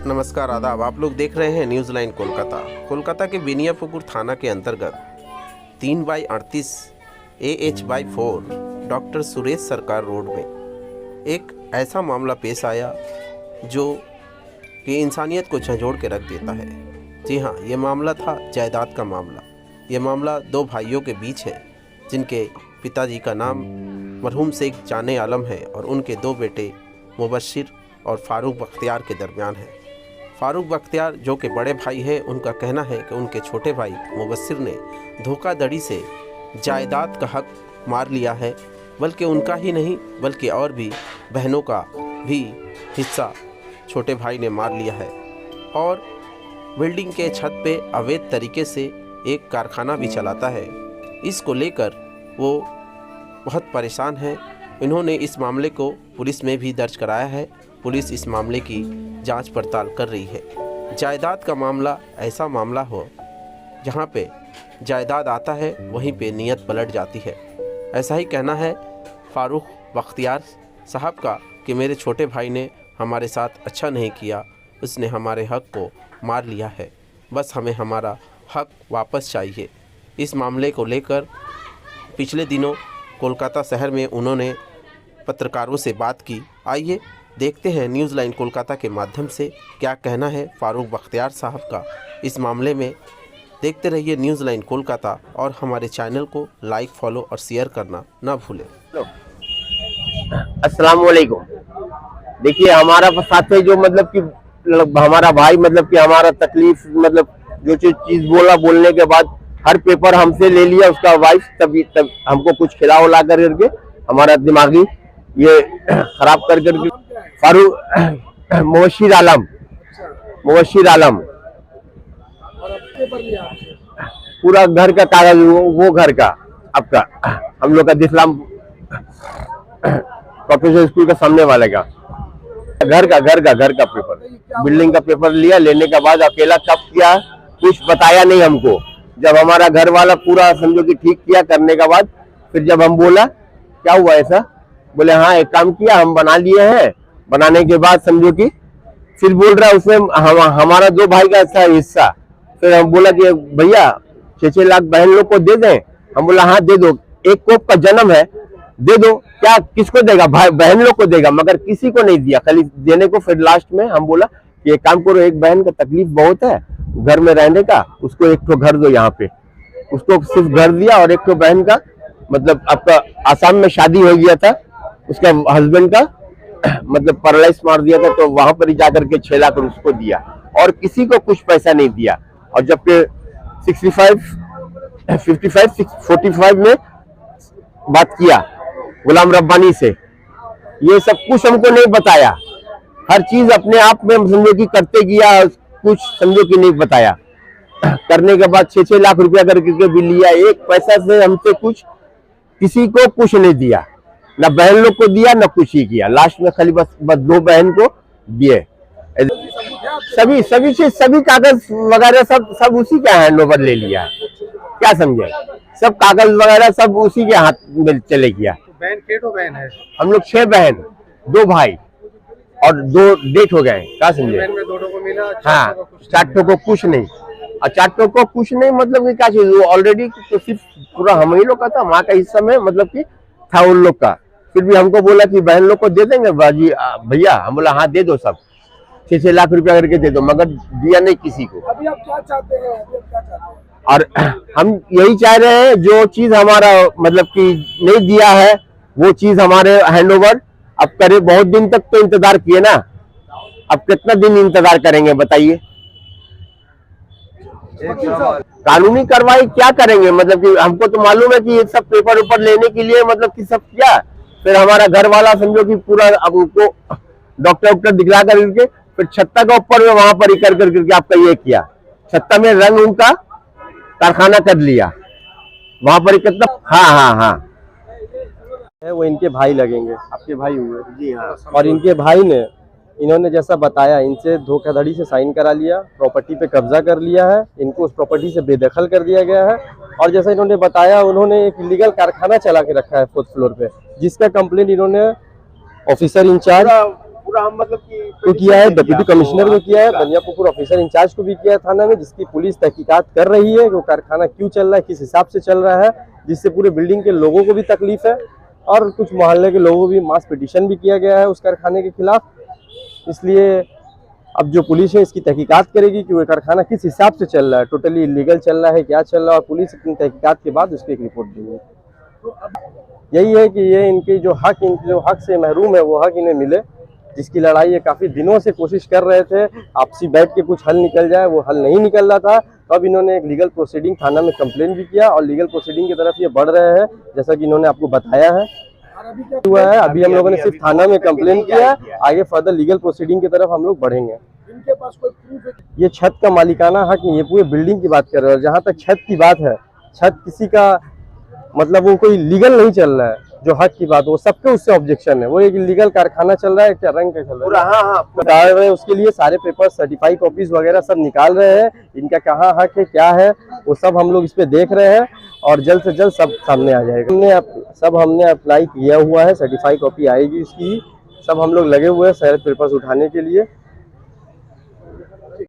नमस्कार, आदाब। आप लोग देख रहे हैं न्यूज़ लाइन कोलकाता के बेनियापुकुर थाना के अंतर्गत 3/38 AH/4 डॉक्टर सुरेश सरकार रोड में एक ऐसा मामला पेश आया जो कि इंसानियत को झंझोड़ के रख देता है। जी हाँ, ये मामला था जायदाद का मामला। ये मामला दो भाइयों के बीच है जिनके पिताजी का नाम मरहूम शेख जाने आलम है और उनके दो बेटे मुबश्शिर और फारूक बख्तियार के दरमियान है। फारूक बख्तियार जो कि बड़े भाई हैं, उनका कहना है कि उनके छोटे भाई मुबश्शिर ने धोखाधड़ी से जायदाद का हक मार लिया है, बल्कि उनका ही नहीं बल्कि और भी बहनों का भी हिस्सा छोटे भाई ने मार लिया है। और बिल्डिंग के छत पे अवैध तरीके से एक कारखाना भी चलाता है। इसको लेकर वो बहुत परेशान है। इन्होंने इस मामले को पुलिस में भी दर्ज कराया है। पुलिस इस मामले की जांच पड़ताल कर रही है। जायदाद का मामला ऐसा मामला हो जहां पे जायदाद आता है वहीं पे नीयत पलट जाती है। ऐसा ही कहना है फारूक बख्तियार साहब का कि मेरे छोटे भाई ने हमारे साथ अच्छा नहीं किया, उसने हमारे हक को मार लिया है, बस हमें हमारा हक वापस चाहिए। इस मामले को लेकर पिछले दिनों कोलकाता शहर में उन्होंने पत्रकारों से बात की। आइए देखते हैं न्यूज़ लाइन कोलकाता के माध्यम से क्या कहना है फारूक बख्तियार साहब का इस मामले में। देखते रहिए न्यूज़ लाइन कोलकाता और हमारे चैनल को लाइक, फॉलो और शेयर करना ना भूलें। अस्सलाम वालेकुम। देखिए, हमारा साथ में जो मतलब कि हमारा भाई मतलब कि हमारा तकलीफ मतलब जो चीज़ बोलने के बाद हर पेपर हमसे ले लिया उसका वाइफ, तब हमको कुछ खिला उला करके हमारा दिमागी ये खराब करके फारूक मुबश्शिर आलम पूरा घर का कागज, वो घर का आपका हम लोग का इस्लाम प्रोफेसर स्कूल का सामने वाले का घर का पेपर, बिल्डिंग का पेपर लिया। लेने के बाद अकेला कब किया कुछ बताया नहीं हमको। जब हमारा घर वाला पूरा समझो कि ठीक किया करने के बाद फिर जब हम बोला क्या हुआ ऐसा, बोले हाँ एक काम किया, हम बना लिए हैं। बनाने के बाद समझो कि फिर बोल रहा है उसमें हमारा दो भाई का अच्छा हिस्सा। फिर हम बोला कि भैया 6-6 लाख बहन लोग को दे दें। हम बोला हाँ दे दो, एक कोप का जन्म है दे दो। क्या किसको देगा? भाई बहन लोग को देगा, मगर किसी को नहीं दिया, खाली देने को। फिर लास्ट में हम बोला कि एक काम करो, एक बहन का तकलीफ बहुत है घर में रहने का, उसको एक ठो घर दो यहाँ पे। उसको सिर्फ घर दिया और एक ठो बहन का मतलब आपका आसाम में शादी हो गया था, उसका हस्बैंड का मतलब पैरालाइज मार दिया था, तो वहां पर ही जाकर के 6 लाख उसको दिया और किसी को कुछ पैसा नहीं दिया। और जब के 45 में बात किया गुलाम रब्बानी से, ये सब कुछ हमको नहीं बताया। हर चीज अपने आप में समझो कि करते गया, कुछ समझो कि नहीं बताया। करने के बाद 6-6 लाख रुपया करके भी लिया। एक पैसा से हमसे कुछ किसी को कुछ नहीं दिया, ना बहन लोग को दिया ना कुछ ही किया। लास्ट में खाली बस 2 बहन को दिए। सभी कागज वगैरह सब उसी के हैंड ओवर ले लिया। क्या समझे, सब कागज वगैरह सब उसी के हाथ में चले गया। बहन है, हम लोग 6 बहन 2 भाई और 2 डेट हो गए। क्या समझे, हाँ 4 को कुछ नहीं। और 4 को कुछ नहीं मतलब कि क्या चीज ऑलरेडी तो सिर्फ पूरा हम ही लोग का था, वहाँ का हिस्सा में मतलब कि था उन लोग का। फिर भी हमको बोला कि बहन लोग को दे देंगे बाजी भैया। हम बोला हाँ दे दो, सब 6-6 लाख रुपया करके दे दो, मगर दिया नहीं किसी को। अभी आप क्या चाहते हैं? और हम यही चाह रहे हैं जो चीज हमारा मतलब कि नहीं दिया है वो चीज हमारे हैंडओवर अब करे। बहुत दिन तक तो इंतजार किए ना, अब कितना दिन इंतजार करेंगे बताइए। कानूनी कार्रवाई क्या करेंगे, मतलब कि हमको तो मालूम है कि ये सब पेपर ऊपर लेने के लिए मतलब कि सब किया। फिर हमारा घर वाला समझो कि पूरा अब उनको डॉक्टर दिखला करके फिर छत्ता का ऊपर में वहां पर ही करके आपका ये किया। छत्ता में रंग उनका कारखाना कर लिया वहां पर ही कितना। हाँ है वो इनके भाई लगेंगे, आपके भाई हुए जी हाँ। और इनके भाई ने इन्होंने जैसा बताया इनसे धोखाधड़ी से साइन करा लिया, प्रॉपर्टी पे कब्जा कर लिया है, इनको उस प्रॉपर्टी से बेदखल कर दिया गया है। और जैसा इन्होंने बताया उन्होंने एक इलीगल कारखाना चला के रखा है 4th फ्लोर पे, जिसका कंप्लेंट इन्होंने ऑफिसर इंचार्ज पूरा हम मतलब कि को किया है, डिप्टी कमिश्नर को किया है, बनियापुकुर ऑफिसर इंचार्ज को भी किया है थाना में, जिसकी पुलिस तहकीकात कर रही है कि वो कारखाना क्यों चल रहा है, किस हिसाब से चल रहा है, जिससे पूरे बिल्डिंग के लोगों को भी तकलीफ है और कुछ मोहल्ले के लोगों को भी मास पिटीशन भी किया गया है उस कारखाने के खिलाफ। इसलिए अब जो पुलिस है इसकी तहकीकात करेगी कि वो कारखाना किस हिसाब से चल रहा है, टोटली इलीगल चल रहा है, क्या चल रहा है, और पुलिस अपनी तहकीकात के बाद उसकी एक रिपोर्ट देगी। यही है कि ये इनके जो हक से महरूम है वो हक इन्हें मिले, जिसकी लड़ाई ये काफी दिनों से कोशिश कर रहे थे आपसी बैठ के कुछ हल निकल जाए, वो हल नहीं निकल रहा था। तो अब इन्होंने एक लीगल प्रोसीडिंग थाना में कंप्लेन भी किया और लीगल प्रोसीडिंग की तरफ ये बढ़ रहे हैं, जैसा कि इन्होंने आपको बताया है हुआ है। अभी हम लोगों ने सिर्फ थाना में कंप्लेन किया, आगे फर्दर लीगल प्रोसीडिंग की तरफ हम लोग बढ़ेंगे। इनके पास कोई प्रूफ है? ये छत का मालिकाना हक नहीं है, पूरे बिल्डिंग की बात कर रहे हैं। जहाँ तक छत की बात है, छत किसी का मतलब वो कोई लीगल नहीं चल रहा है, जो हक की बात वो सबके उससे ऑब्जेक्शन है। वो एक लीगल कारखाना चल रहा है, क्या रंग का चल रहा है, हाँ बता रहे हैं। उसके लिए सारे पेपर, सर्टिफाइड कॉपीज वगैरह सब निकाल रहे हैं। इनका कहाँ हक है, क्या है, वो सब हम लोग इस पे देख रहे हैं और जल्द से जल्द सब सामने आ जाएगा। हमने अप्लाई किया हुआ है, सर्टिफाइड कॉपी आएगी उसकी, सब हम लोग लगे हुए हैं सारे पेपर्स उठाने के लिए।